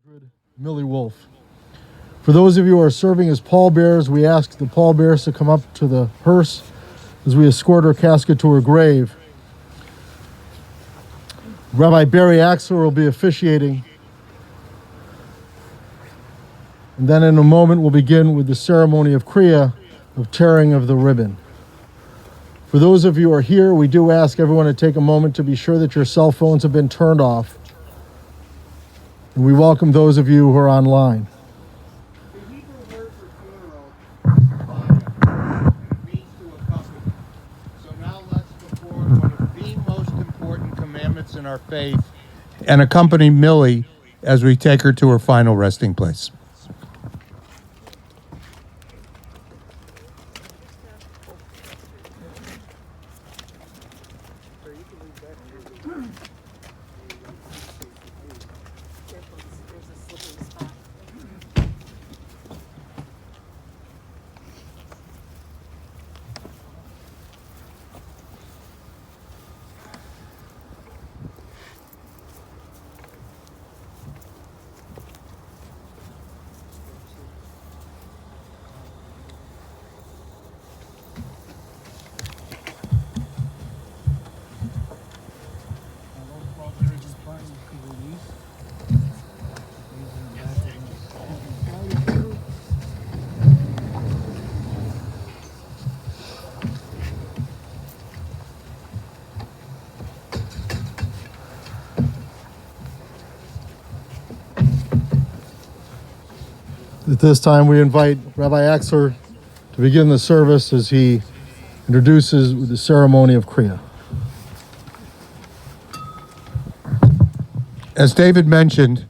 Mildred, Millie Wolf. For those of you who are serving as pallbearers, we ask the pallbearers to come up to the hearse as we escort her casket to her grave. Rabbi Barry Axler will be officiating. And then in a moment we'll begin with the ceremony of Kriya, of tearing of the ribbon. For those of you who are here, we do ask everyone to take a moment to be sure that your cell phones have been turned off. And we welcome those of you who are online. The Hebrew word for funeral means to accompany. So now let's perform one of the most important commandments in our faith and accompany Millie as we take her to her final resting place. At this time, we invite Rabbi Axler to begin the service as he introduces the ceremony of Kriya. As David mentioned,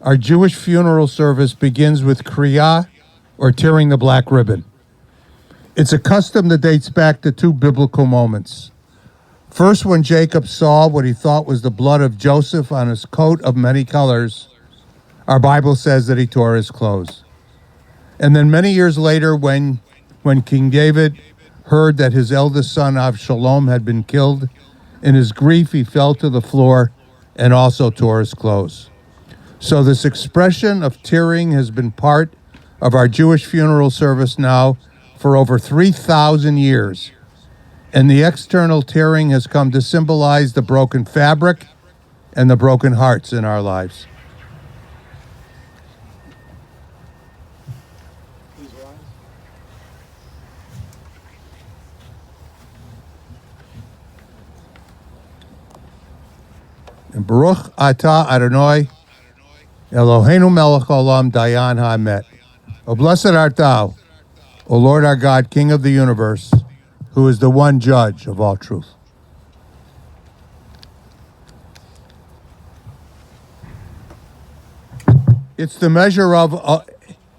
our Jewish funeral service begins with Kriya, or tearing the black ribbon. It's a custom that dates back to two biblical moments. First, when Jacob saw what he thought was the blood of Joseph on his coat of many colors, our Bible says that he tore his clothes. And then many years later, when King David heard that his eldest son Shabelman had been killed, in his grief he fell to the floor and also tore his clothes. So this expression of tearing has been part of our Jewish funeral service now for over 3,000 years. And the external tearing has come to symbolize the broken fabric and the broken hearts in our lives. And Baruch Atah Adonai Eloheinu melech olam dayan ha'emet. O blessed art thou, O Lord our God, King of the universe, who is the one judge of all truth. It's the measure of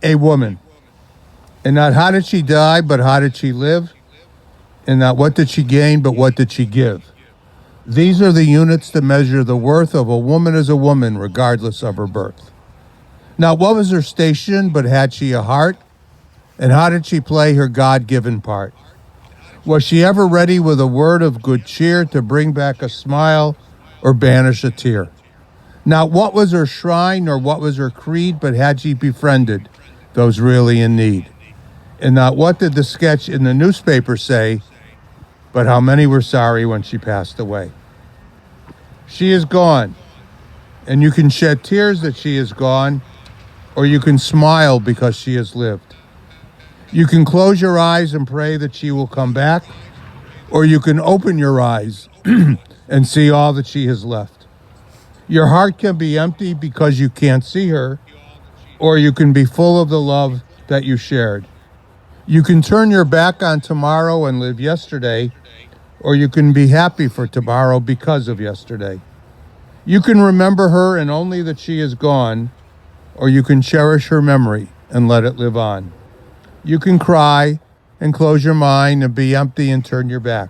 a woman. And not how did she die, but how did she live? And not what did she gain, but what did she give? These are the units to measure the worth of a woman as a woman, regardless of her birth. Now, what was her station, but had she a heart? And how did she play her God-given part? Was she ever ready with a word of good cheer to bring back a smile or banish a tear? Not what was her shrine or what was her creed, but had she befriended those really in need? And not what did the sketch in the newspaper say, but how many were sorry when she passed away. She is gone, and you can shed tears that she is gone, or you can smile because she has lived. You can close your eyes and pray that she will come back, or you can open your eyes and see all that she has left. Your heart can be empty because you can't see her, or you can be full of the love that you shared. You can turn your back on tomorrow and live yesterday, or you can be happy for tomorrow because of yesterday. You can remember her and only that she is gone, or you can cherish her memory and let it live on. You can cry and close your mind and be empty and turn your back.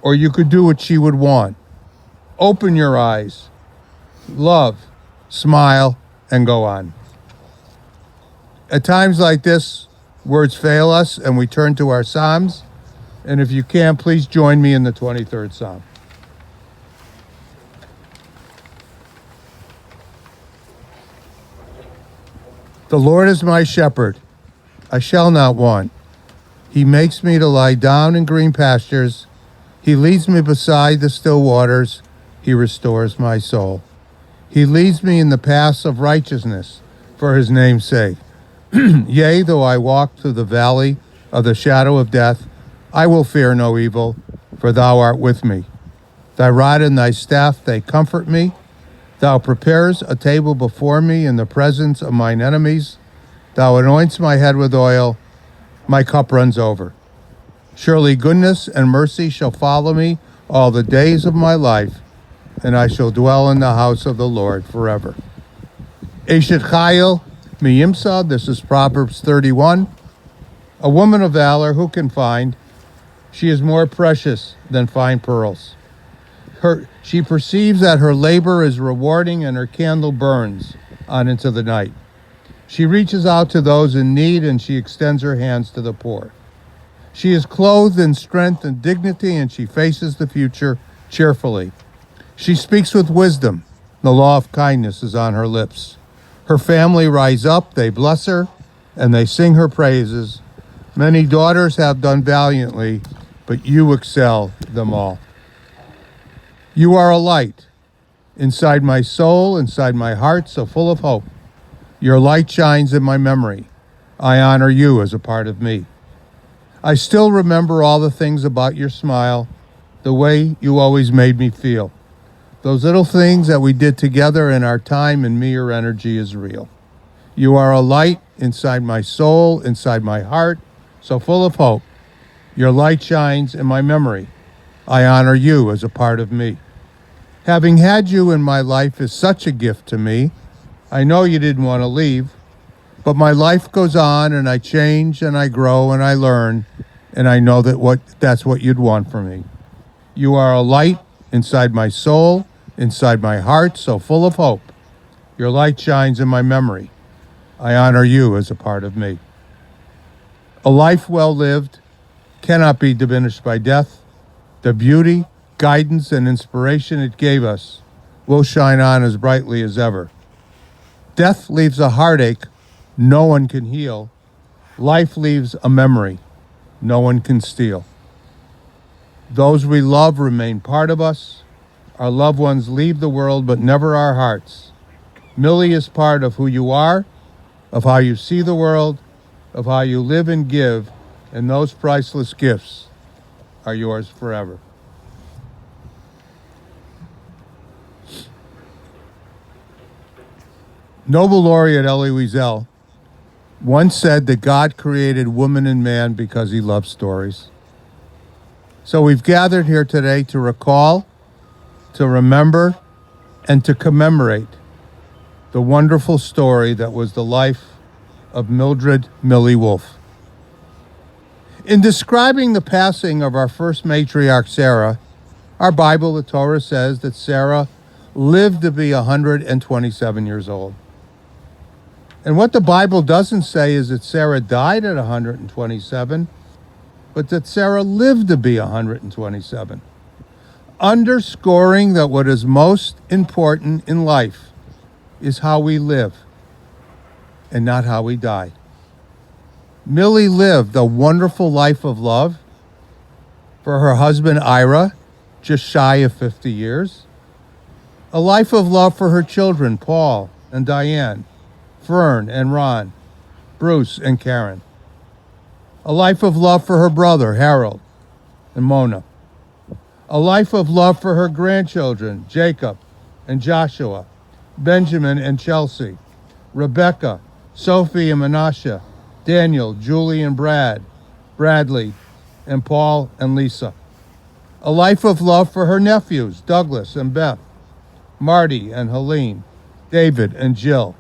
Or you could do what she would want. Open your eyes, love, smile, and go on. At times like this, words fail us and we turn to our Psalms. And if you can, please join me in the 23rd Psalm. The Lord is my shepherd. I shall not want. He makes me to lie down in green pastures. He leads me beside the still waters. He restores my soul. He leads me in the paths of righteousness for his name's sake. Yea, though I walk through the valley of the shadow of death, I will fear no evil, for thou art with me. Thy rod and thy staff, they comfort me. Thou preparest a table before me in the presence of mine enemies. Thou anoints my head with oil. My cup runs over. Surely goodness and mercy shall follow me all the days of my life, and I shall dwell in the house of the Lord forever. Eshet Chayil Miyimsa, this is Proverbs 31. A woman of valor who can find? She is more precious than fine pearls. She perceives that her labor is rewarding and her candle burns on into the night. She reaches out to those in need and she extends her hands to the poor. She is clothed in strength and dignity and she faces the future cheerfully. She speaks with wisdom. The law of kindness is on her lips. Her family rise up, they bless her, and they sing her praises. Many daughters have done valiantly, but you excel them all. You are a light inside my soul, inside my heart, so full of hope. Your light shines in my memory. I honor you as a part of me. I still remember all the things about your smile, the way you always made me feel. Those little things that we did together in our time, and me, your energy is real. You are a light inside my soul, inside my heart, so full of hope. Your light shines in my memory. I honor you as a part of me. Having had you in my life is such a gift to me. I know you didn't want to leave, but my life goes on and I change and I grow and I learn, and I know that's what you'd want from me. You are a light inside my soul, inside my heart, so full of hope. Your light shines in my memory. I honor you as a part of me. A life well lived cannot be diminished by death. The beauty, guidance, and inspiration it gave us will shine on as brightly as ever. Death leaves a heartache no one can heal. Life leaves a memory no one can steal. Those we love remain part of us. Our loved ones leave the world, but never our hearts. Millie is part of who you are, of how you see the world, of how you live and give, and those priceless gifts are yours forever. Nobel laureate Elie Wiesel once said that God created woman and man because he loves stories. So we've gathered here today to recall, to remember, and to commemorate the wonderful story that was the life of Mildred Millie Wolfe. In describing the passing of our first matriarch, Sarah, our Bible, the Torah, says that Sarah lived to be 127 years old. And what the Bible doesn't say is that Sarah died at 127, but that Sarah lived to be 127. Underscoring that what is most important in life is how we live and not how we die. Millie lived a wonderful life of love for her husband Ira, just shy of 50 years. A life of love for her children, Paul and Diane, Fern and Ron, Bruce and Karen. A life of love for her brother, Harold and Mona. A life of love for her grandchildren, Jacob and Joshua, Benjamin and Chelsea, Rebecca, Sophie and Menashe, Daniel, Julie and Bradley, and Paul and Lisa. A life of love for her nephews, Douglas and Beth, Marty and Helene, David and Jill.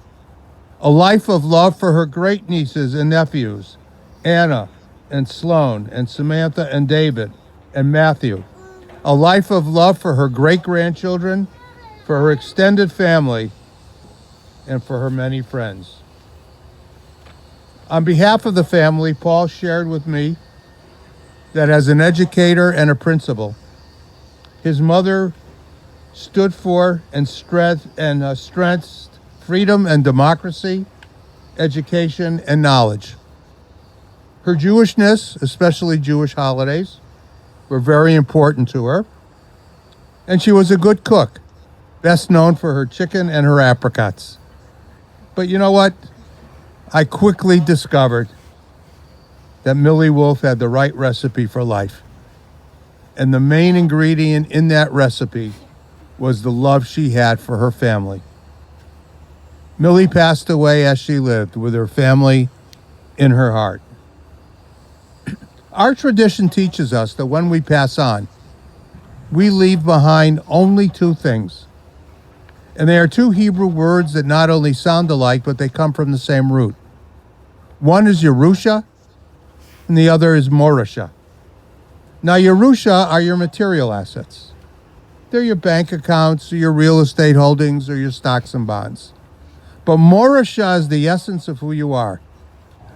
A life of love for her great-nieces and nephews, Anna and Sloan and Samantha and David and Matthew. A life of love for her great-grandchildren, for her extended family, and for her many friends. On behalf of the family, Paul shared with me that as an educator and a principal, his mother stood for and strengthened freedom and democracy education, and knowledge. Her Jewishness, especially Jewish holidays, were very important to her. And she was a good cook, best known for her chicken and her apricots. But you know what? I quickly discovered that Millie Wolf had the right recipe for life. And the main ingredient in that recipe was the love she had for her family. Millie passed away as she lived, with her family in her heart. Our tradition teaches us that when we pass on, we leave behind only two things. And they are two Hebrew words that not only sound alike, but they come from the same root. One is Yerusha, and the other is Morisha. Now, Yerusha are your material assets. They're your bank accounts, or your real estate holdings, or your stocks and bonds. But Morisha is the essence of who you are.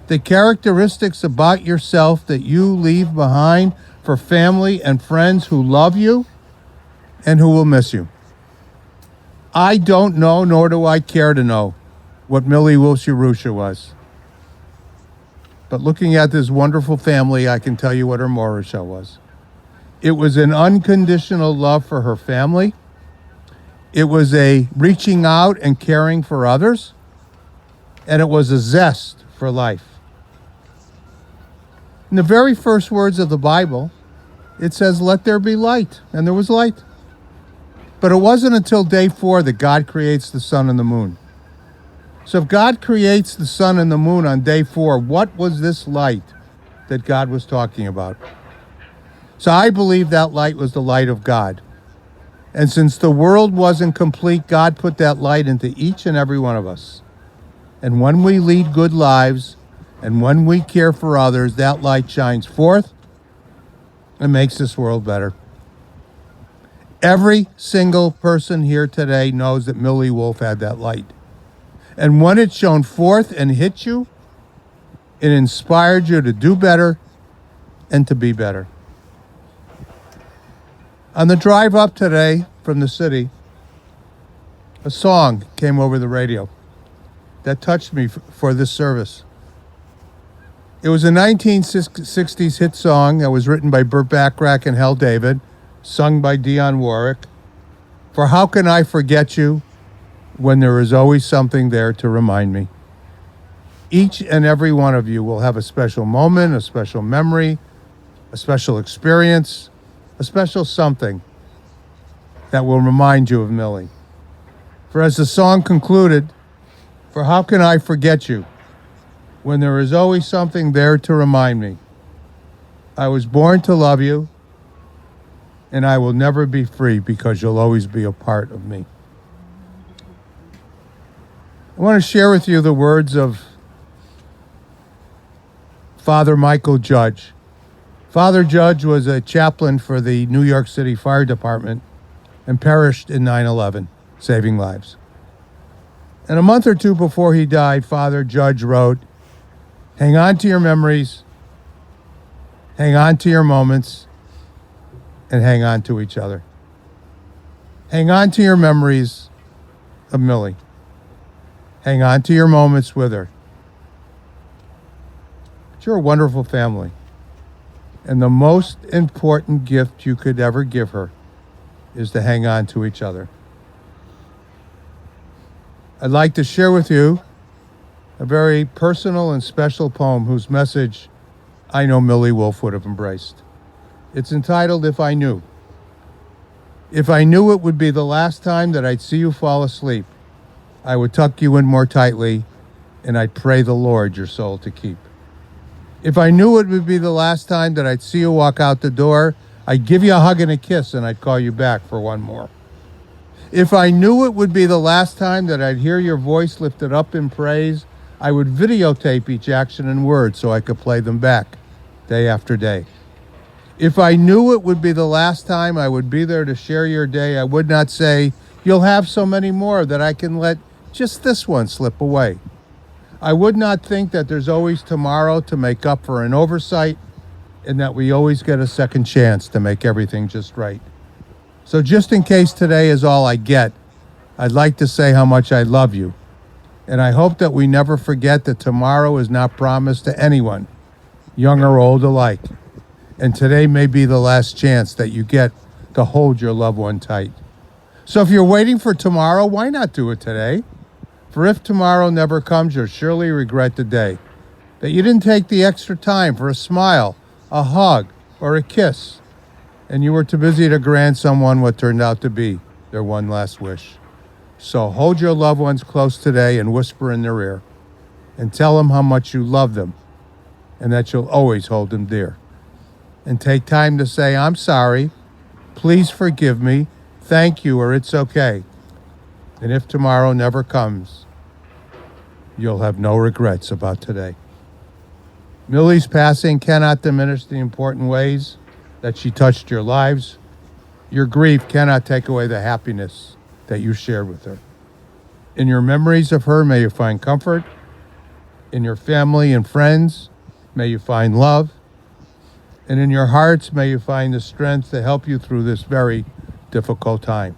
The characteristics about yourself that you leave behind for family and friends who love you and who will miss you. I don't know, nor do I care to know, what Millie Wolf's Yerusha was. But looking at this wonderful family, I can tell you what her Morisha was. It was an unconditional love for her family. It was a reaching out and caring for others. And it was a zest for life. In the very first words of the Bible, it says, "Let there be light," and there was light. But it wasn't until day 4 that God creates the sun and the moon. So if God creates the sun and the moon on day 4, what was this light that God was talking about? So I believe that light was the light of God. And since the world wasn't complete, God put that light into each and every one of us. And when we lead good lives, and when we care for others, that light shines forth and makes this world better. Every single person here today knows that Millie Wolf had that light. And when it shone forth and hit you, it inspired you to do better and to be better. On the drive up today from the city, a song came over the radio that touched me for this service. It was a 1960s hit song that was written by Burt Bacharach and Hal David, sung by Dionne Warwick. For how can I forget you when there is always something there to remind me? Each and every one of you will have a special moment, a special memory, a special experience, a special something that will remind you of Millie. For as the song concluded, for how can I forget you when there is always something there to remind me? I was born to love you, and I will never be free because you'll always be a part of me. I want to share with you the words of Father Michael Judge. Father Judge was a chaplain for the New York City Fire Department and perished in 9/11, saving lives. And a month or two before he died, Father Judge wrote, "Hang on to your memories, hang on to your moments, and hang on to each other." Hang on to your memories of Millie. Hang on to your moments with her. You're a wonderful family. And the most important gift you could ever give her is to hang on to each other. I'd like to share with you a very personal and special poem whose message I know Millie Wolf would have embraced. It's entitled, "If I Knew." If I knew it would be the last time that I'd see you fall asleep, I would tuck you in more tightly, and I'd pray the Lord your soul to keep. If I knew it would be the last time that I'd see you walk out the door, I'd give you a hug and a kiss, and I'd call you back for one more. If I knew it would be the last time that I'd hear your voice lifted up in praise, I would videotape each action and word so I could play them back day after day. If I knew it would be the last time I would be there to share your day, I would not say, "You'll have so many more that I can let just this one slip away." I would not think that there's always tomorrow to make up for an oversight and that we always get a second chance to make everything just right. So just in case today is all I get, I'd like to say how much I love you And I hope that we never forget that tomorrow is not promised to anyone, young or old alike. And today may be the last chance that you get to hold your loved one tight. So if you're waiting for tomorrow, why not do it today? For if tomorrow never comes, you'll surely regret the day that you didn't take the extra time for a smile, a hug, or a kiss, and you were too busy to grant someone what turned out to be their one last wish. So hold your loved ones close today and whisper in their ear and tell them how much you love them and that you'll always hold them dear. And take time to say, I'm sorry, please forgive me, thank you, or it's okay. And if tomorrow never comes, you'll have no regrets about today. Millie's passing cannot diminish the important ways that she touched your lives. Your grief cannot take away the happiness that you shared with her. In your memories of her, may you find comfort. In your family and friends, may you find love. And in your hearts, may you find the strength to help you through this very difficult time.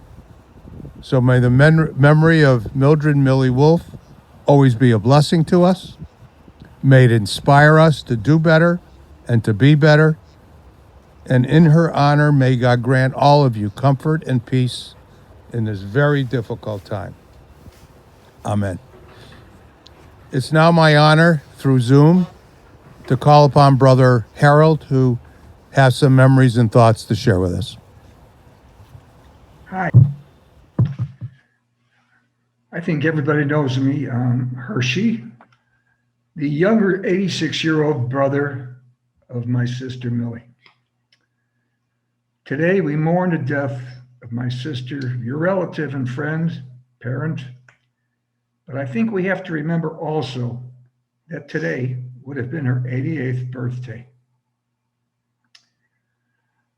So may the memory of Mildred Millie Wolfe always be a blessing to us. May it inspire us to do better and to be better. And in her honor, may God grant all of you comfort and peace in this very difficult time. Amen. It's now my honor, through Zoom, to call upon Brother Harold, who has some memories and thoughts to share with us. Hi. I think everybody knows me. Hershey, the younger 86-year-old brother of my sister Millie. Today we mourn the death of my sister, your relative and friend, parent. But I think we have to remember also that today would have been her 88th birthday.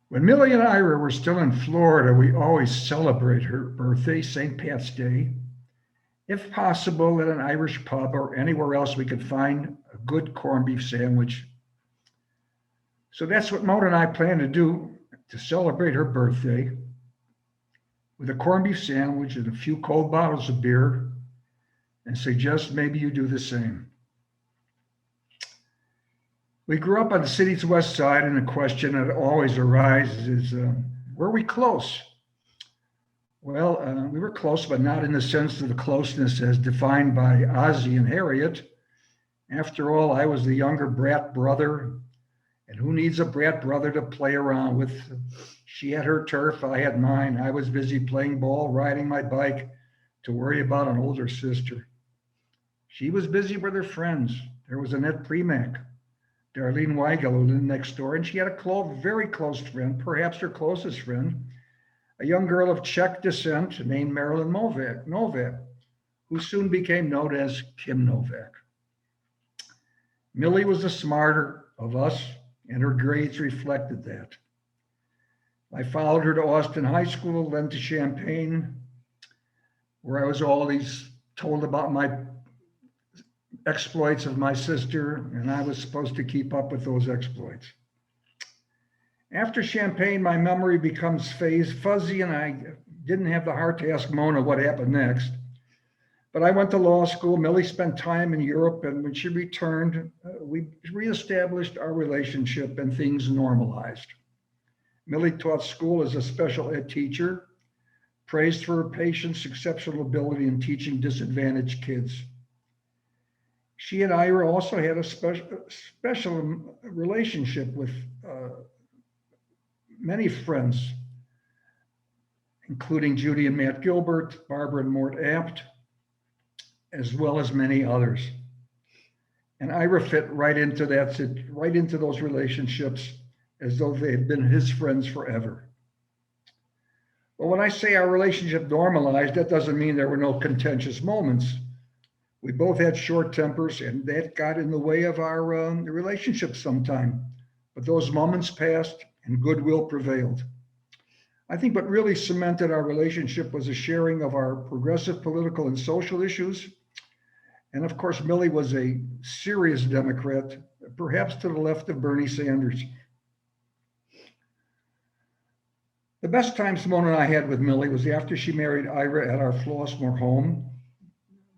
When Millie and Ira were still in Florida, we always celebrate her birthday, St. Pat's Day, if possible at an Irish pub or anywhere else we could find a good corned beef sandwich. So that's what Mona and I plan to do to celebrate her birthday, with a corned beef sandwich and a few cold bottles of beer, and suggest maybe you do the same. We grew up on the city's west side, and the question that always arises is, were we close? Well, we were close, but not in the sense of the closeness as defined by Ozzie and Harriet. After all, I was the younger brat brother, and who needs a brat brother to play around with? She had her turf, I had mine. I was busy playing ball, riding my bike, to worry about an older sister. She was busy with her friends. There was Annette Premack, Darlene Weigel, who lived next door, and she had a very close friend, perhaps her closest friend, a young girl of Czech descent named Marilyn Novak, who soon became known as Kim Novak. Millie was the smarter of us, and her grades reflected that. I followed her to Austin High School, then to Champaign, where I was always told about my exploits of my sister, and I was supposed to keep up with those exploits. After Champaign, my memory becomes fuzzy, and I didn't have the heart to ask Mona what happened next. But I went to law school. Millie spent time in Europe, and when she returned, we reestablished our relationship and things normalized. Millie taught school as a special ed teacher, praised for her patience, exceptional ability in teaching disadvantaged kids. She and Ira also had a special relationship with many friends, including Judy and Matt Gilbert, Barbara and Mort Apt, as well as many others. And Ira fit right into those relationships as though they had been his friends forever. But when I say our relationship normalized, that doesn't mean there were no contentious moments. We both had short tempers, and that got in the way of our relationship sometime. But those moments passed, and goodwill prevailed. I think what really cemented our relationship was a sharing of our progressive political and social issues. And of course, Millie was a serious Democrat, perhaps to the left of Bernie Sanders. The best time Simone and I had with Millie was after she married Ira at our Flossmoor home.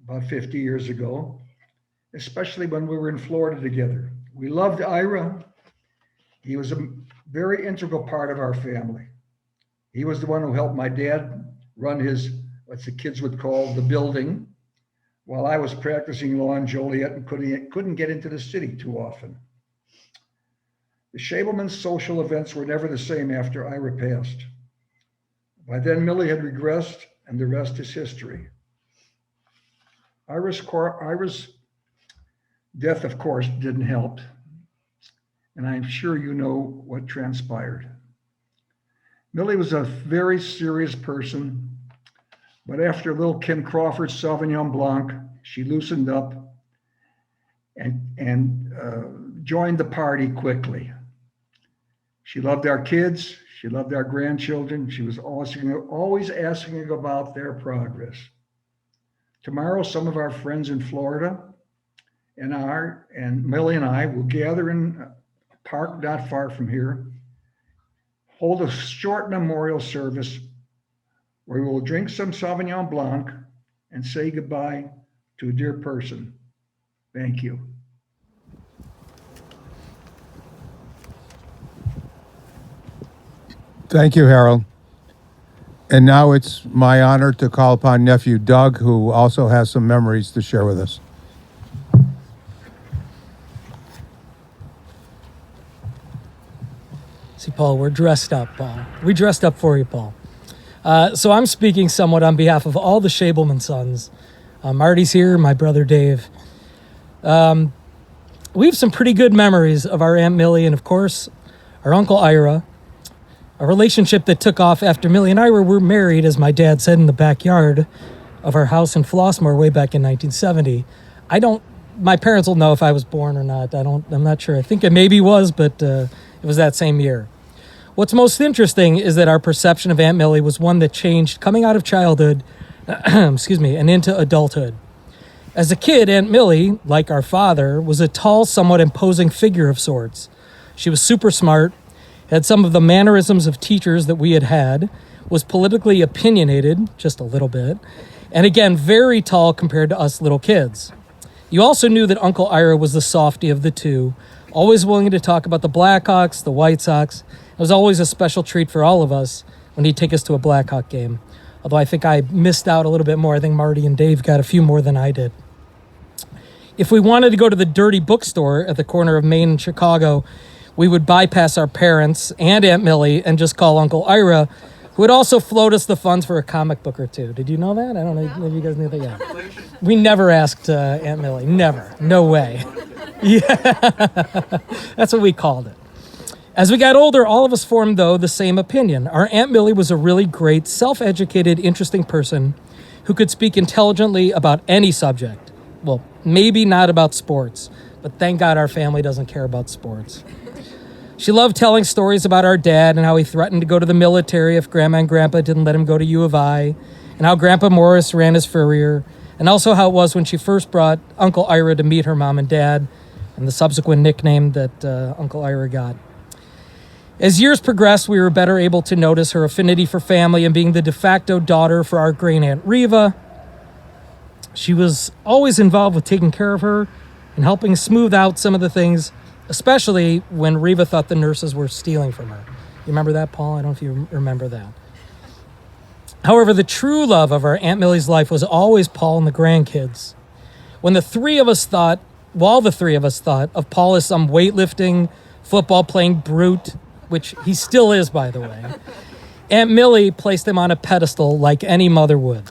about 50 years ago, especially when we were in Florida together. We loved Ira. He was a very integral part of our family. He was the one who helped my dad run his, what the kids would call the building, while I was practicing law in Joliet and couldn't get into the city too often. The Shabelman social events were never the same after Ira passed. By then, Millie had regressed, and the rest is history. Ira's death, of course, didn't help, and I'm sure you know what transpired. Millie was a very serious person, but after little Kim Crawford's Sauvignon Blanc, she loosened up and joined the party quickly. She loved our kids. She loved our grandchildren. She was always asking about their progress. Tomorrow, some of our friends in Florida and Millie and I will gather in a park not far from here, hold a short memorial service where we will drink some Sauvignon Blanc and say goodbye to a dear person. Thank you. Thank you, Harold. And now it's my honor to call upon nephew Doug, who also has some memories to share with us. See, Paul, we're dressed up, Paul. We dressed up for you, Paul. So I'm speaking somewhat on behalf of all the Shabelman sons. Marty's here, my brother Dave. We have some pretty good memories of our Aunt Millie and, of course, our Uncle Ira, a relationship that took off after Millie and Ira were married, as my dad said, in the backyard of our house in Flossmoor way back in 1970. My parents will know if I was born or not. I'm not sure. I think it maybe was, but it was that same year. What's most interesting is that our perception of Aunt Millie was one that changed coming out of childhood, and into adulthood. As a kid, Aunt Millie, like our father, was a tall, somewhat imposing figure of sorts. She was super smart, had some of the mannerisms of teachers that we had, was politically opinionated, just a little bit, and again, very tall compared to us little kids. You also knew that Uncle Ira was the softy of the two, always willing to talk about the Blackhawks, the White Sox. It was always a special treat for all of us when he'd take us to a Blackhawk game. Although I think I missed out a little bit more. I think Marty and Dave got a few more than I did. If we wanted to go to the dirty bookstore at the corner of Main and Chicago, we would bypass our parents and Aunt Millie and just call Uncle Ira, who would also float us the funds for a comic book or two. Did you know that? I don't know if you guys knew that yet. We never asked Aunt Millie. Never. No way. Yeah. That's what we called it. As we got older, all of us formed, though, the same opinion. Our Aunt Millie was a really great, self-educated, interesting person who could speak intelligently about any subject. Well, maybe not about sports, but thank God our family doesn't care about sports. She loved telling stories about our dad and how he threatened to go to the military if Grandma and Grandpa didn't let him go to U of I, and how Grandpa Morris ran his Furrier, and also how it was when she first brought Uncle Ira to meet her mom and dad, and the subsequent nickname that Uncle Ira got. As years progressed, we were better able to notice her affinity for family and being the de facto daughter for our great Aunt Reva. She was always involved with taking care of her and helping smooth out some of the things, especially when Reva thought the nurses were stealing from her. You remember that, Paul? I don't know if you remember that. However, the true love of our Aunt Millie's life was always Paul and the grandkids. All the three of us thought of Paul as some weightlifting, football-playing brute, which he still is, by the way, Aunt Millie placed him on a pedestal like any mother would.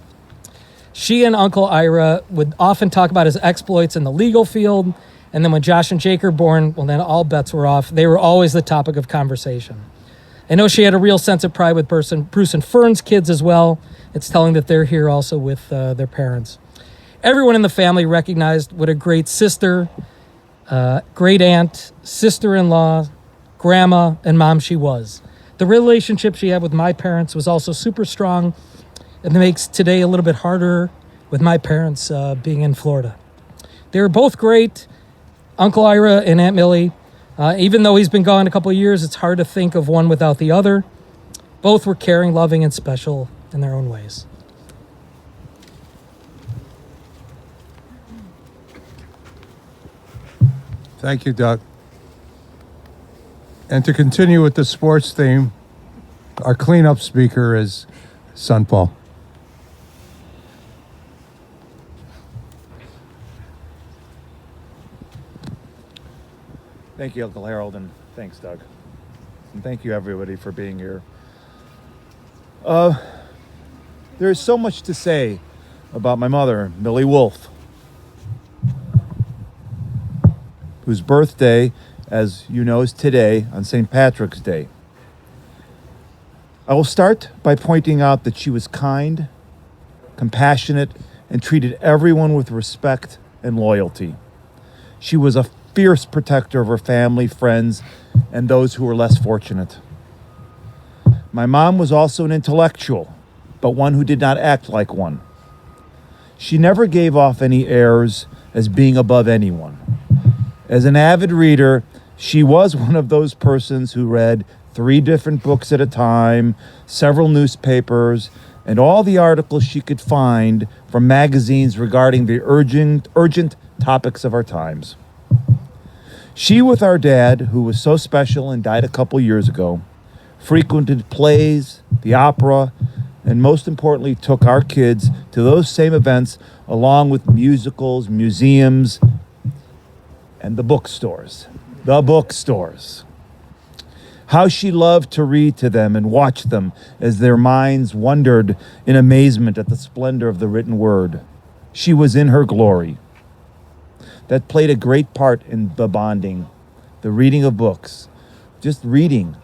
She and Uncle Ira would often talk about his exploits in the legal field, and then when Josh and Jake were born, well, then all bets were off. They were always the topic of conversation. I know she had a real sense of pride with Bruce and Fern's kids as well. It's telling that they're here also with their parents. Everyone in the family recognized what a great sister, great aunt, sister-in-law, grandma, and mom she was. The relationship she had with my parents was also super strong, and it makes today a little bit harder with my parents being in Florida. They were both great, Uncle Ira and Aunt Millie. Even though he's been gone a couple of years, it's hard to think of one without the other. Both were caring, loving, and special in their own ways. Thank you, Doug. And to continue with the sports theme, our cleanup speaker is son Paul. Thank you, Uncle Harold, and thanks, Doug. And thank you, everybody, for being here. There's so much to say about my mother, Millie Wolfe, whose birthday, as you know, is today on St. Patrick's Day. I will start by pointing out that she was kind, compassionate, and treated everyone with respect and loyalty. She was a fierce protector of her family, friends, and those who were less fortunate. My mom was also an intellectual, but one who did not act like one. She never gave off any airs as being above anyone. As an avid reader, she was one of those persons who read 3 different books at a time, several newspapers, and all the articles she could find from magazines regarding the urgent topics of our times. She, with our dad, who was so special and died a couple years ago, frequented plays, the opera, and most importantly, took our kids to those same events along with musicals, museums, and the bookstores. The bookstores. How she loved to read to them and watch them as their minds wondered in amazement at the splendor of the written word. She was in her glory. That played a great part in the bonding, the reading of books, just reading.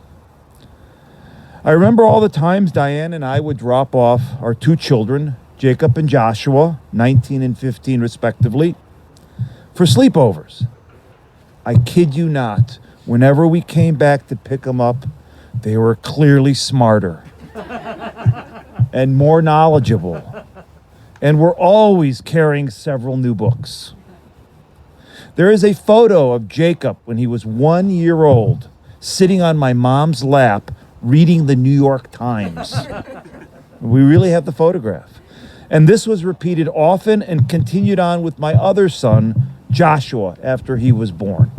I remember all the times Diane and I would drop off our 2 children, Jacob and Joshua, 19 and 15 respectively, for sleepovers. I kid you not, whenever we came back to pick them up, they were clearly smarter and more knowledgeable, and were always carrying several new books. There is a photo of Jacob when he was 1 year old, sitting on my mom's lap, reading the New York Times. We really have the photograph. And this was repeated often and continued on with my other son, Joshua, after he was born.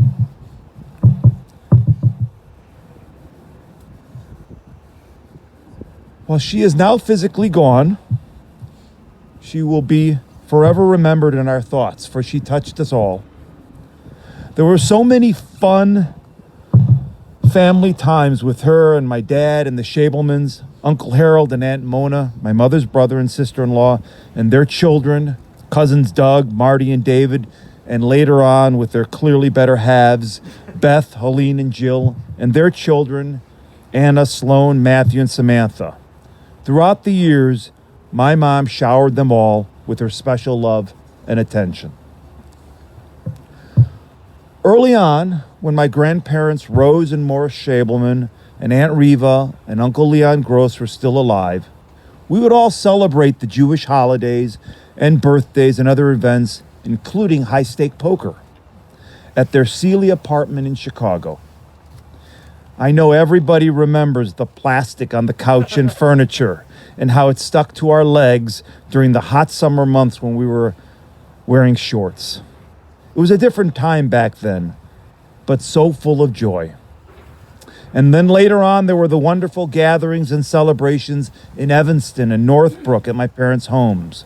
While she is now physically gone, she will be forever remembered in our thoughts, for she touched us all. There were so many fun family times with her and my dad and the Shabelmans, Uncle Harold and Aunt Mona, my mother's brother and sister-in-law, and their children, cousins Doug, Marty, and David, and later on with their clearly better halves, Beth, Helene, and Jill, and their children, Anna, Sloan, Matthew, and Samantha. Throughout the years, my mom showered them all with her special love and attention. Early on, when my grandparents Rose and Morris Shabelman and Aunt Reva and Uncle Leon Gross were still alive, we would all celebrate the Jewish holidays and birthdays and other events, including high-stake poker, at their Sealy apartment in Chicago. I know everybody remembers the plastic on the couch and furniture and how it stuck to our legs during the hot summer months when we were wearing shorts. It was a different time back then, but so full of joy. And then later on, there were the wonderful gatherings and celebrations in Evanston and Northbrook at my parents' homes.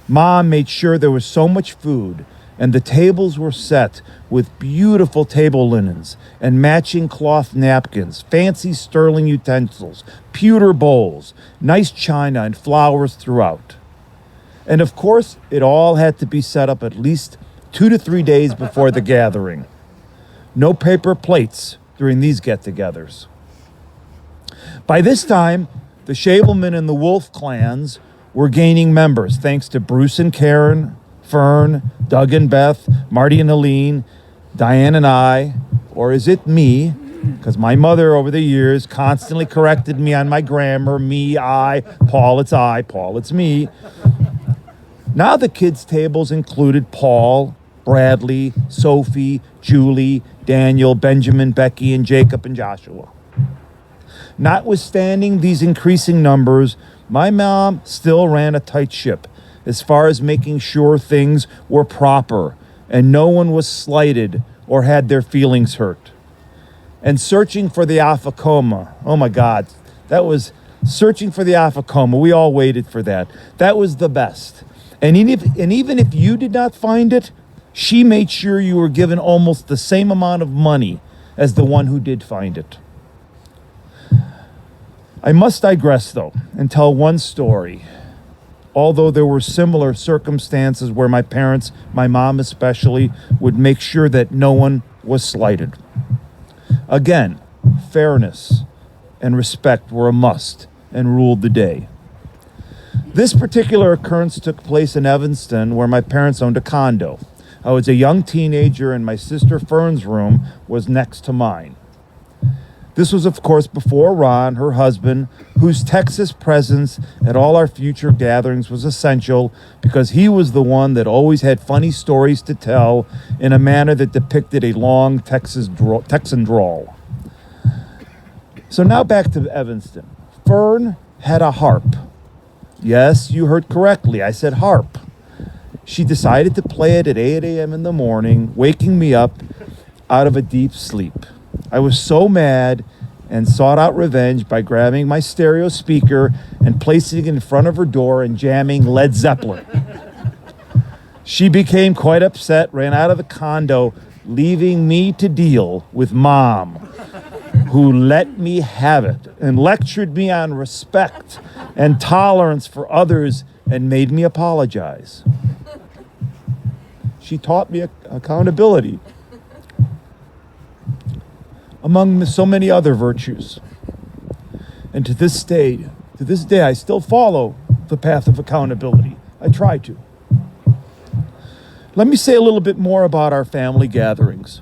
Mom made sure there was so much food, and the tables were set with beautiful table linens and matching cloth napkins, fancy sterling utensils, pewter bowls, nice china, and flowers throughout. And of course, it all had to be set up at least 2 to 3 days before the gathering. No paper plates during these get-togethers. By this time, the Shabelman and the Wolfe clans were gaining members thanks to Bruce and Karen, Fern, Doug and Beth, Marty and Helene, Diane and I, or is it me? Because my mother over the years constantly corrected me on my grammar, me, I, Paul, it's me. Now the kids' tables included Paul, Bradley, Sophie, Julie, Daniel, Benjamin, Becky, and Jacob and Joshua. Notwithstanding these increasing numbers, my mom still ran a tight ship as far as making sure things were proper and no one was slighted or had their feelings hurt. And searching for the afakoma. Oh my God, that was searching for the afakoma. We all waited for that. That was the best. And even if you did not find it, she made sure you were given almost the same amount of money as the one who did find it. I must digress, though, and tell one story. Although there were similar circumstances where my parents, my mom especially, would make sure that no one was slighted. Again, fairness and respect were a must and ruled the day. This particular occurrence took place in Evanston, where my parents owned a condo. I was a young teenager, and my sister Fern's room was next to mine. This was, of course, before Ron, her husband, whose Texas presence at all our future gatherings was essential because he was the one that always had funny stories to tell in a manner that depicted a long Texan drawl. So now back to Evanston. Fern had a harp. Yes, you heard correctly. I said harp. She decided to play it at 8 a.m. in the morning, waking me up out of a deep sleep. I was so mad and sought out revenge by grabbing my stereo speaker and placing it in front of her door and jamming Led Zeppelin. She became quite upset, ran out of the condo, leaving me to deal with Mom, who let me have it and lectured me on respect and tolerance for others and made me apologize. She taught me accountability, among so many other virtues. And to this day, I still follow the path of accountability. I try to. Let me say a little bit more about our family gatherings,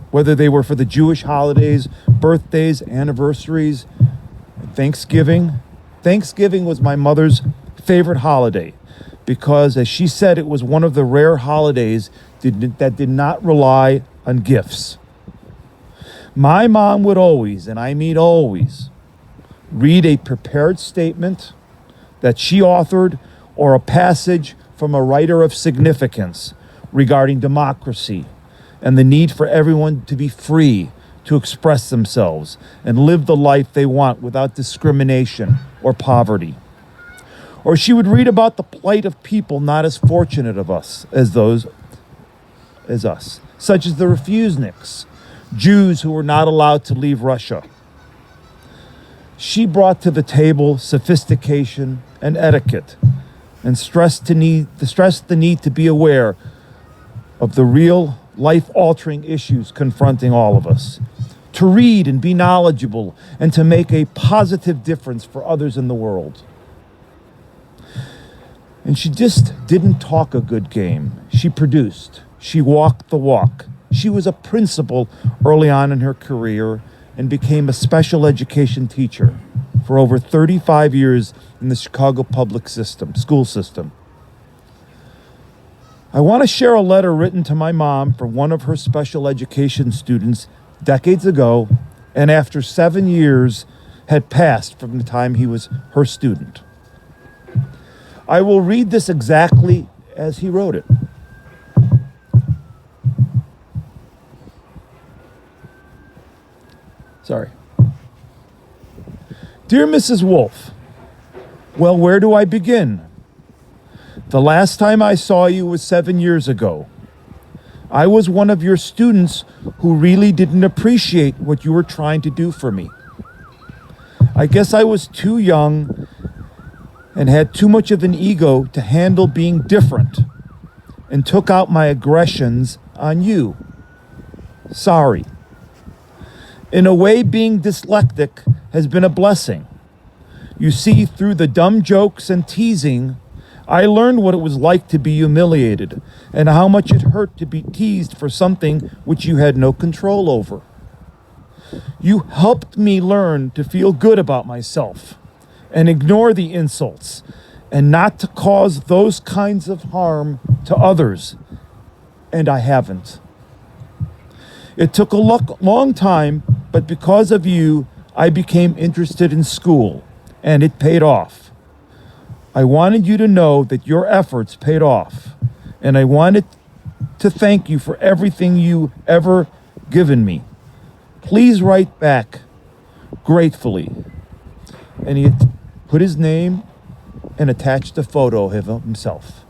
whether they were for the Jewish holidays, birthdays, anniversaries, Thanksgiving. Thanksgiving was my mother's favorite holiday because, as she said, it was one of the rare holidays that did not rely on gifts. My mom would always, and I mean always, read a prepared statement that she authored or a passage from a writer of significance regarding democracy and the need for everyone to be free to express themselves and live the life they want without discrimination or poverty. Or she would read about the plight of people not as fortunate as us, such as the refuseniks, Jews who were not allowed to leave Russia. She brought to the table sophistication and etiquette and stressed the need to be aware of the real life-altering issues confronting all of us, to read and be knowledgeable, and to make a positive difference for others in the world. And she just didn't talk a good game. She produced. She walked the walk. She was a principal early on in her career and became a special education teacher for over 35 years in the Chicago public school system. I want to share a letter written to my mom from one of her special education students decades ago, and after 7 years had passed from the time he was her student. I will read this exactly as he wrote it. Sorry. Dear Mrs. Wolf, well, where do I begin? The last time I saw you was 7 years ago. I was one of your students who really didn't appreciate what you were trying to do for me. I guess I was too young and had too much of an ego to handle being different and took out my aggressions on you. Sorry. In a way, being dyslexic has been a blessing. You see, through the dumb jokes and teasing, I learned what it was like to be humiliated and how much it hurt to be teased for something which you had no control over. You helped me learn to feel good about myself and ignore the insults and not to cause those kinds of harm to others, and I haven't. It took a long time, but because of you, I became interested in school, and it paid off. I wanted you to know that your efforts paid off, and I wanted to thank you for everything you ever given me. Please write back gratefully. And he put his name and attached a photo of himself.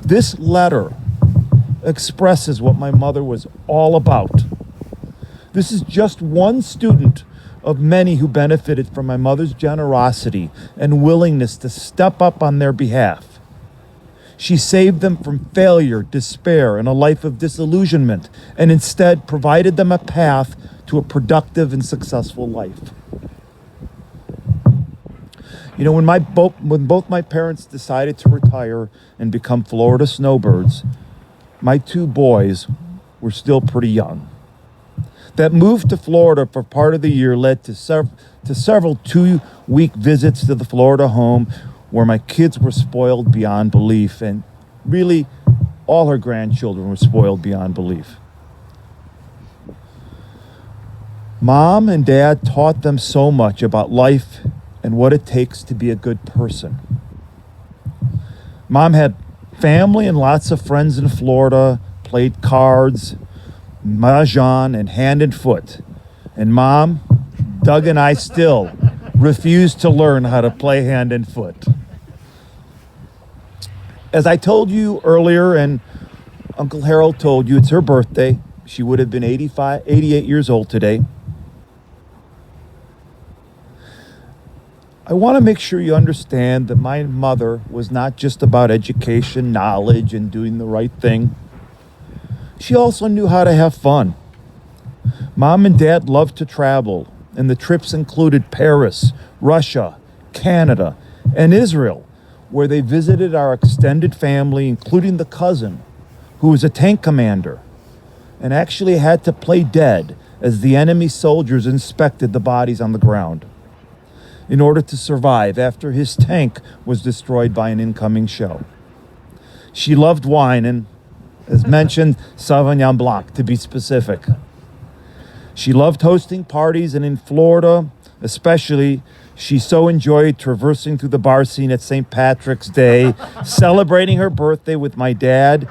This letter expresses what my mother was all about. This is just one student of many who benefited from my mother's generosity and willingness to step up on their behalf. She saved them from failure, despair, and a life of disillusionment, and instead provided them a path to a productive and successful life. You know, when both my parents decided to retire and become Florida snowbirds, my two boys were still pretty young. That move to Florida for part of the year led to several 2-week visits to the Florida home where my kids were spoiled beyond belief, and really all her grandchildren were spoiled beyond belief. Mom and Dad taught them so much about life and what it takes to be a good person. Mom had family and lots of friends in Florida, played cards, mahjong, and hand and foot. And Mom, Doug, and I still refuse to learn how to play hand and foot. As I told you earlier, and Uncle Harold told you, it's her birthday. She would have been 88 years old today. I want to make sure you understand that my mother was not just about education, knowledge, and doing the right thing. She also knew how to have fun. Mom and Dad loved to travel, and the trips included Paris, Russia, Canada, and Israel, where they visited our extended family, including the cousin, who was a tank commander, and actually had to play dead as the enemy soldiers inspected the bodies on the ground in order to survive after his tank was destroyed by an incoming shell. She loved wine and, as mentioned, Sauvignon Blanc, to be specific. She loved hosting parties, and in Florida, especially, she so enjoyed traversing through the bar scene at St. Patrick's Day, celebrating her birthday with my dad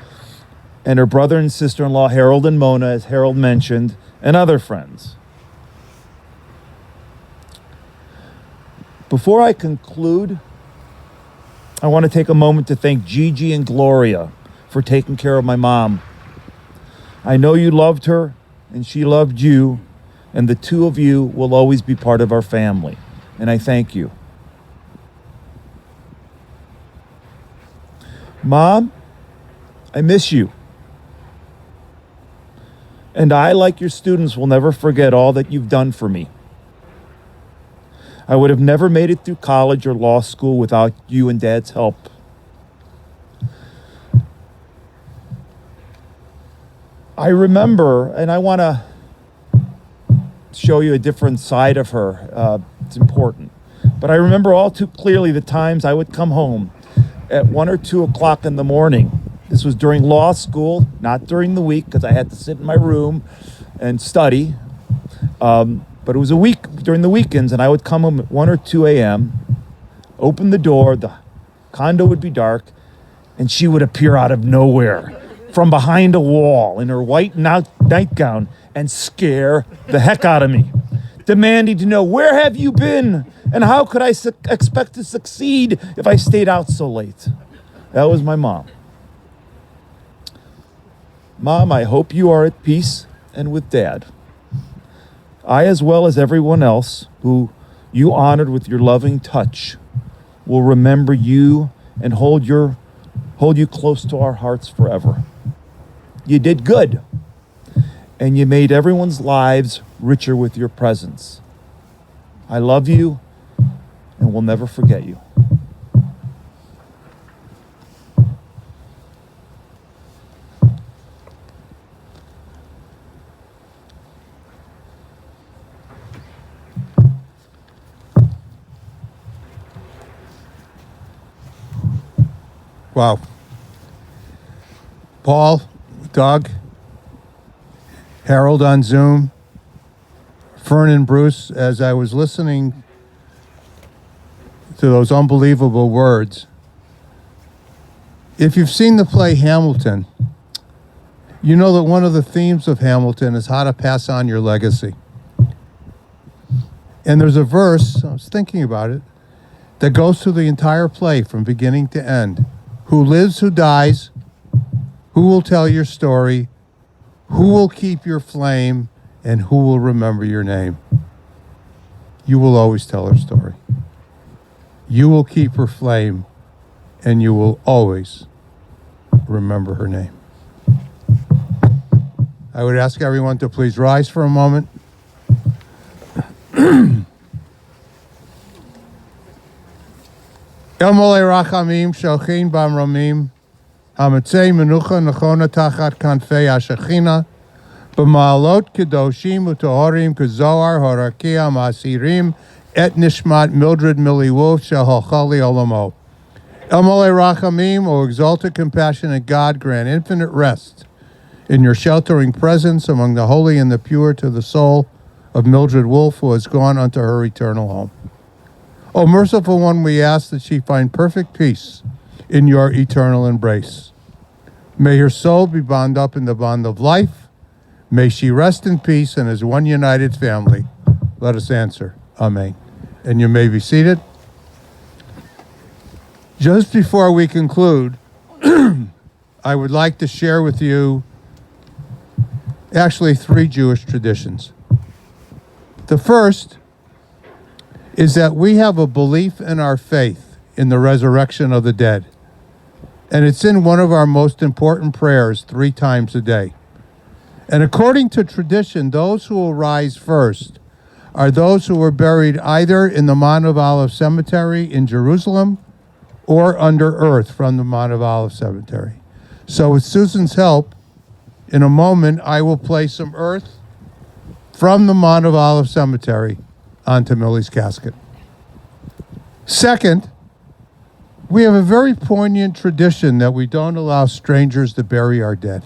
and her brother and sister-in-law, Harold and Mona, as Harold mentioned, and other friends. Before I conclude, I want to take a moment to thank Gigi and Gloria for taking care of my mom. I know you loved her, and she loved you, and the two of you will always be part of our family, and I thank you. Mom, I miss you. And I, like your students, will never forget all that you've done for me. I would have never made it through college or law school without you and Dad's help. I remember, and I want to show you a different side of her. It's important. But I remember all too clearly the times I would come home at 1 or 2 o'clock in the morning. This was during law school, not during the week, because I had to sit in my room and study. But it was a week during the weekends, and I would come home at 1 or 2 a.m., open the door, the condo would be dark, and she would appear out of nowhere from behind a wall in her white nightgown and scare the heck out of me, demanding to know, where have you been, and how could I expect to succeed if I stayed out so late? That was my mom. Mom, I hope you are at peace and with Dad. I, as well as everyone else who you honored with your loving touch, will remember you and hold you close to our hearts forever. You did good, and you made everyone's lives richer with your presence. I love you, and will never forget you. Wow. Paul, Doug, Harold on Zoom, Fern and Bruce, as I was listening to those unbelievable words, If you've seen the play Hamilton, you know that one of the themes of Hamilton is how to pass on your legacy. And there's a verse, I was thinking about it, that goes through the entire play from beginning to end. Who lives, who dies, who will tell your story, who will keep your flame, and who will remember your name? You will always tell her story. You will keep her flame, and you will always remember her name. I would ask everyone to please rise for a moment. El Molei Rachamim Shalchin Bam Ramim Hamatzei Menucha Nechona Tachat Kanfei Hashechina B'Ma'alot Kedoshim U'Tohorim Kezohar Horakia Masirim Et Nishmat Mildred Millie Wolf Shel Halchali Olamo. El Molei Rachamim, O exalted, compassionate God, grant infinite rest in your sheltering presence among the holy and the pure to the soul of Mildred Wolf, who has gone unto her eternal home. O merciful one, we ask that she find perfect peace in your eternal embrace. May her soul be bound up in the bond of life. May she rest in peace and as one united family. Let us answer. Amen. And you may be seated. Just before we conclude, I would like to share with you actually 3 Jewish traditions. The first is that we have a belief in our faith in the resurrection of the dead. And it's in one of our most important prayers 3 times a day. And according to tradition, those who will rise first are those who were buried either in the Mount of Olives Cemetery in Jerusalem or under earth from the Mount of Olives Cemetery. So with Susan's help, in a moment, I will place some earth from the Mount of Olives Cemetery onto Millie's casket. Second, we have a very poignant tradition that we don't allow strangers to bury our dead.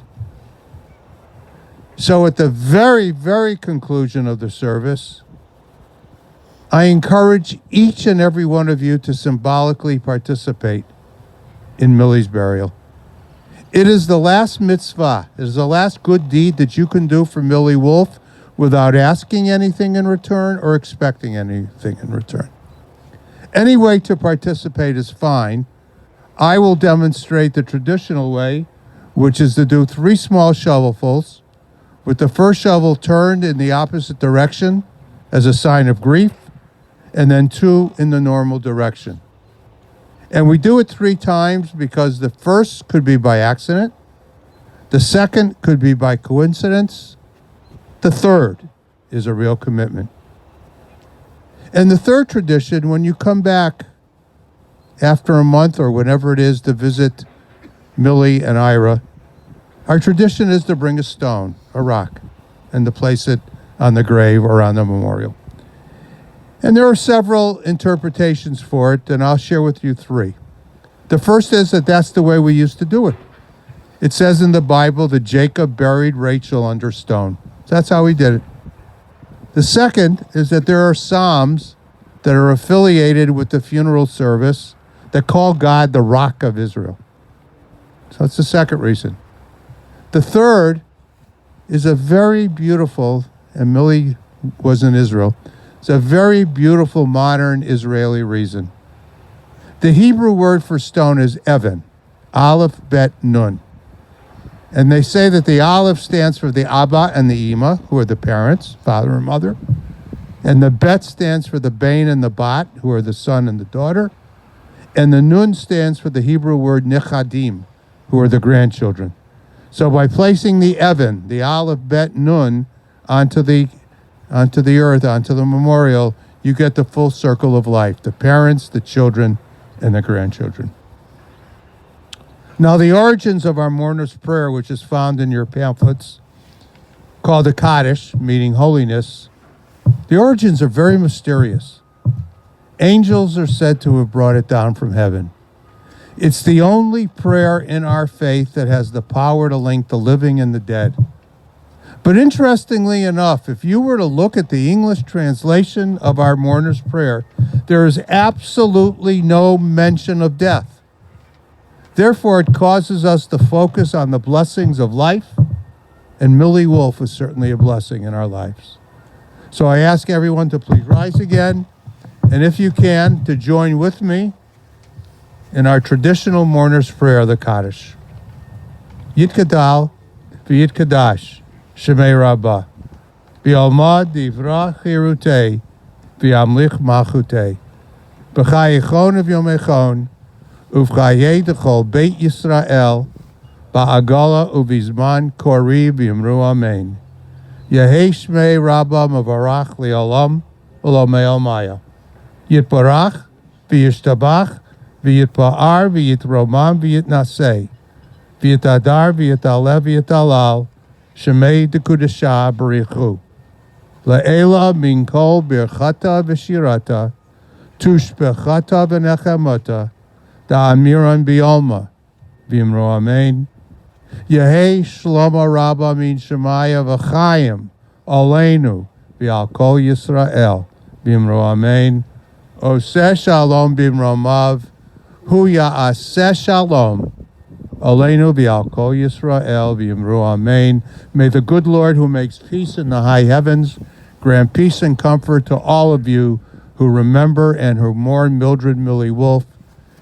So at the very, very conclusion of the service, I encourage each and every one of you to symbolically participate in Millie's burial. It is the last mitzvah. It is the last good deed that you can do for Millie Wolf without asking anything in return or expecting anything in return. Any way to participate is fine. I will demonstrate the traditional way, which is to do 3 small shovelfuls, with the first shovel turned in the opposite direction as a sign of grief, and then 2 in the normal direction. And we do it 3 times because the first could be by accident, the second could be by coincidence, the third is a real commitment. And the third tradition, when you come back after a month or whenever it is to visit Millie and Ira, our tradition is to bring a stone, a rock, and to place it on the grave or on the memorial. And there are several interpretations for it, and I'll share with you 3. The first is that that's the way we used to do it. It says in the Bible that Jacob buried Rachel under stone. That's how he did it. The second is that there are psalms that are affiliated with the funeral service that call God the Rock of Israel. So that's the second reason. The third is a very beautiful, and Millie was in Israel, it's a very beautiful modern Israeli reason. The Hebrew word for stone is Evan, Aleph, Bet, Nun. And they say that the Aleph stands for the Abba and the Ima, who are the parents, father and mother. And the Bet stands for the Bain and the Bat, who are the son and the daughter. And the Nun stands for the Hebrew word Nechadim, who are the grandchildren. So by placing the Evan, the Aleph, Bet, Nun, onto the earth, onto the memorial, you get the full circle of life, the parents, the children, and the grandchildren. Now, the origins of our mourner's prayer, which is found in your pamphlets, called the Kaddish, meaning holiness, the origins are very mysterious. Angels are said to have brought it down from heaven. It's the only prayer in our faith that has the power to link the living and the dead. But interestingly enough, if you were to look at the English translation of our mourner's prayer, there is absolutely no mention of death. Therefore, it causes us to focus on the blessings of life, and Millie Wolf is certainly a blessing in our lives. So I ask everyone to please rise again, and if you can, to join with me in our traditional mourner's prayer, the Kaddish. Yitkadal v'yitkadash shemei rabbah v'almad divra chirutei v'amlich malchutei b'chayichon v'yomechon uv'chayei dechol beit Yisrael ba'agala uv'izman kori v'yimru amen. Yehei shmei rabbah mavarach li'olam v'lomei almaya. Yitbarach v'yishtabach v'yitpa'ar v'yitromam v'yitnaseh v'yitadar v'yitaleh v'yitalal shemei dekudesha b'richu la'ela min kol birchata v'shirata tushpechata v'nechemata da'amiran b'yolma v'imro amen. Yehei shlomo rabba min shemaya v'chayim aleinu v'al kol Yisrael v'imro amen. Oseh shalom b'imromav hu ya'aseh shalom aleinu v'al kol Yisrael v'imru amen. May the good Lord who makes peace in the high heavens grant peace and comfort to all of you who remember and who mourn Mildred Millie Wolf.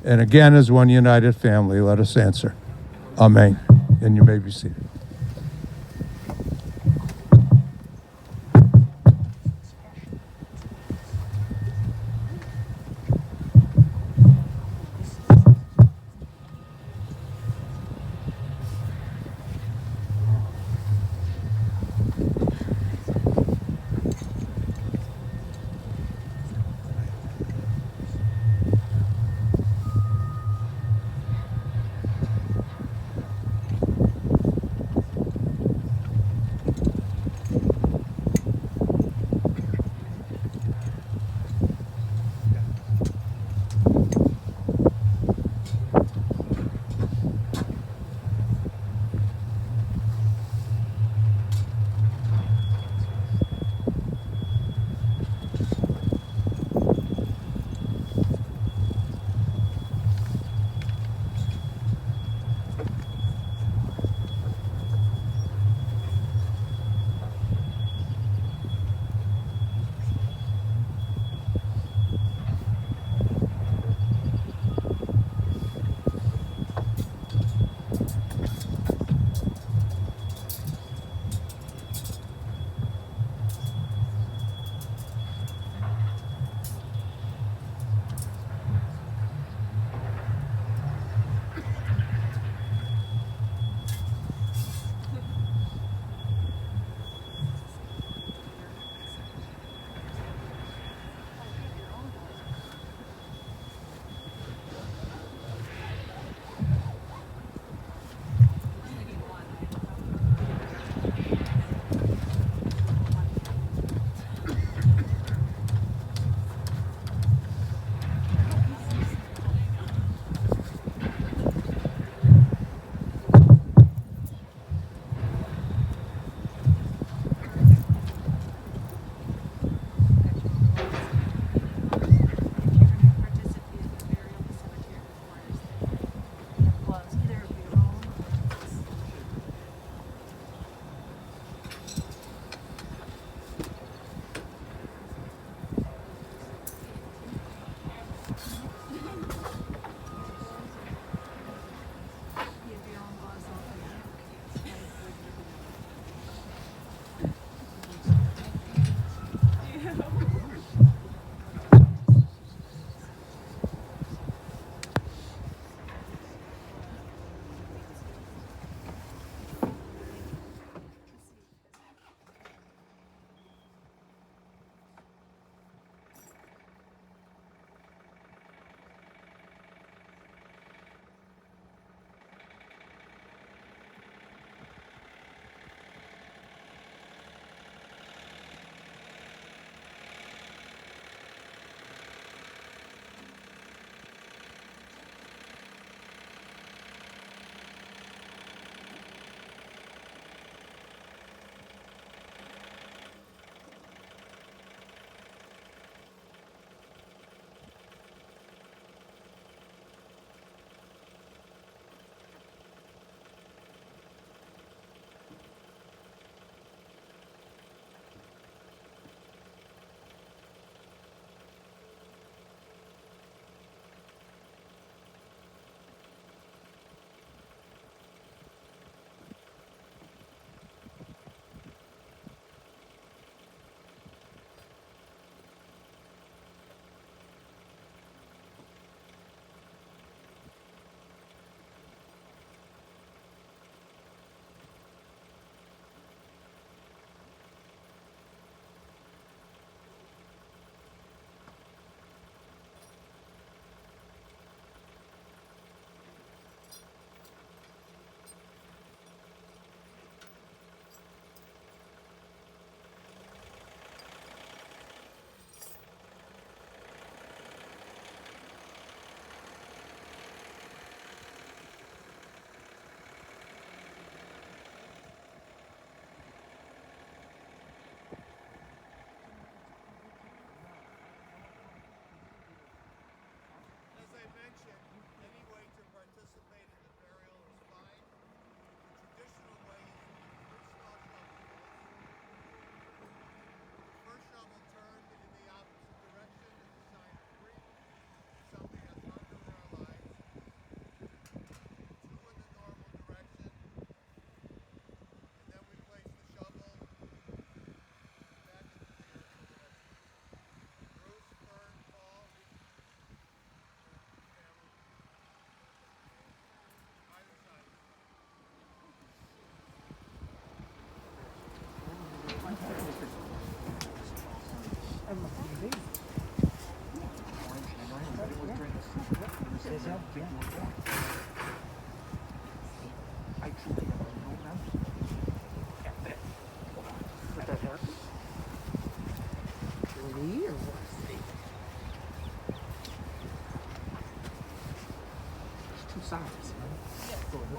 And again, as one united family, let us answer. Amen. And you may be seated.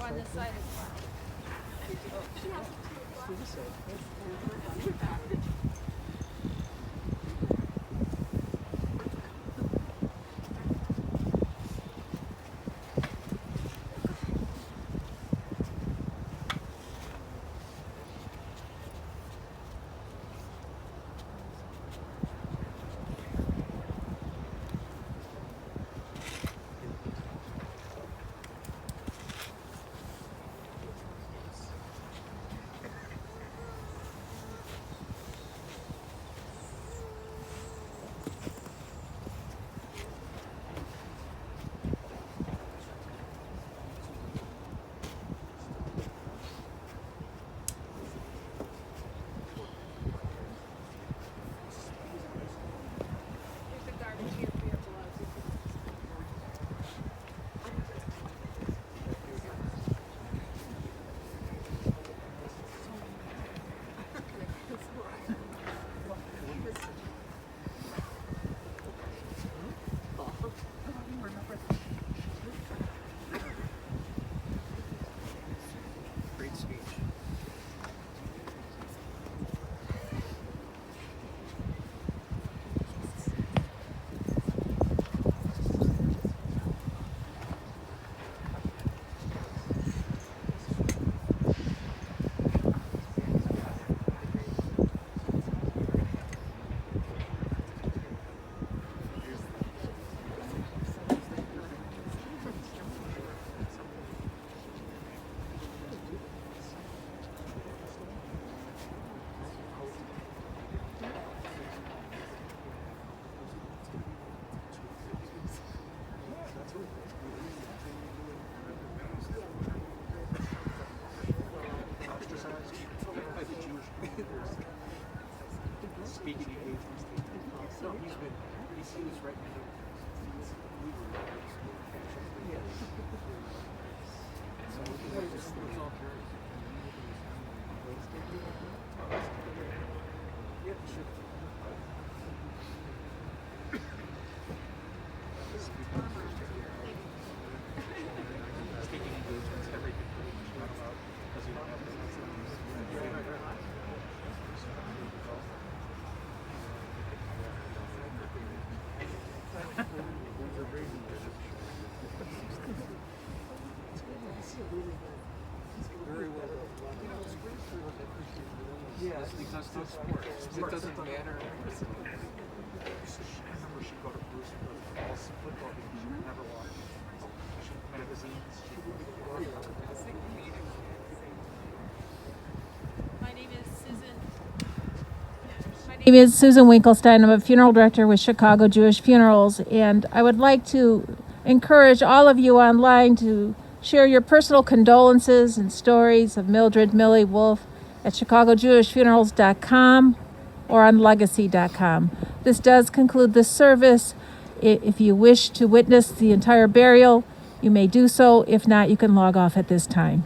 On this side as well. Yes, because it's sports. It doesn't matter. I remember she'd go to Bruce Willis football games. She would never watch magazines. My name is Susan. My name is Susan Winkelstein. I'm a funeral director with Chicago Jewish Funerals, and I would like to encourage all of you online to share your personal condolences and stories of Mildred Millie Wolf at chicagojewishfunerals.com or on legacy.com. This does conclude the service. If you wish to witness the entire burial, you may do so. If not, you can log off at this time.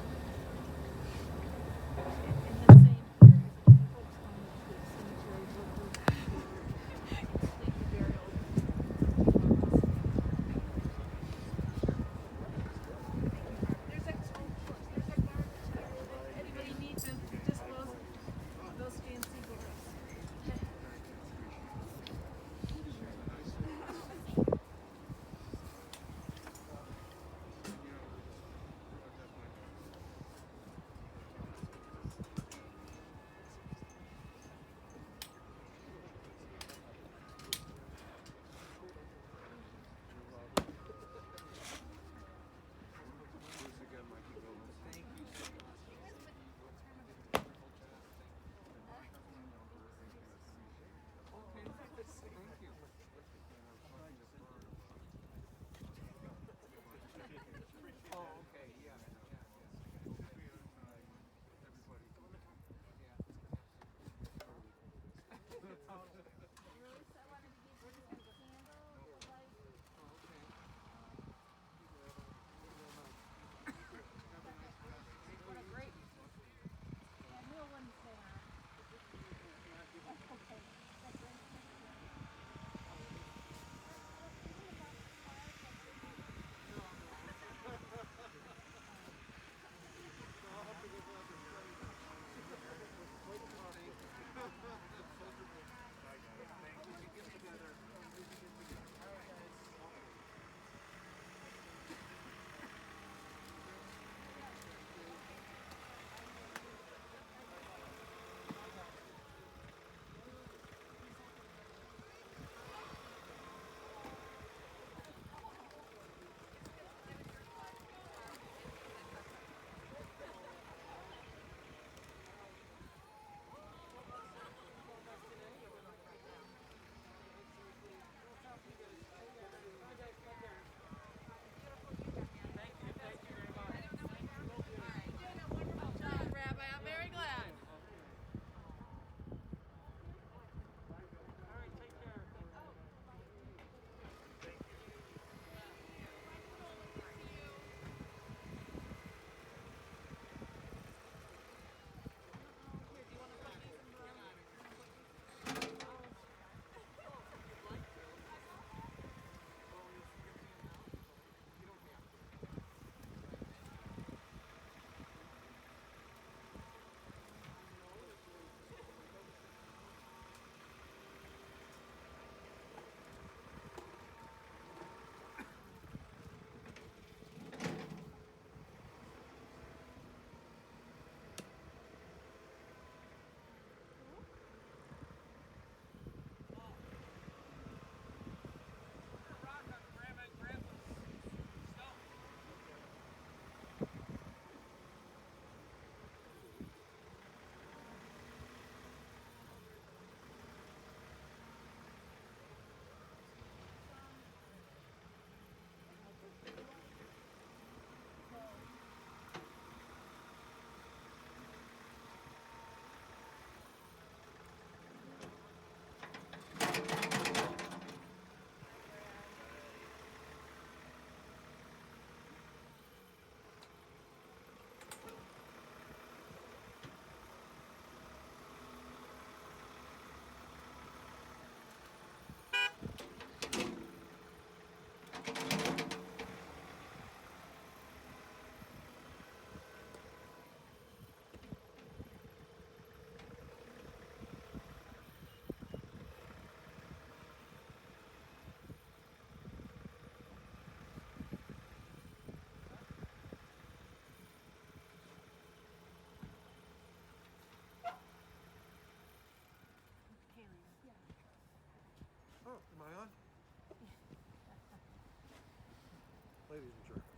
Ladies and gentlemen.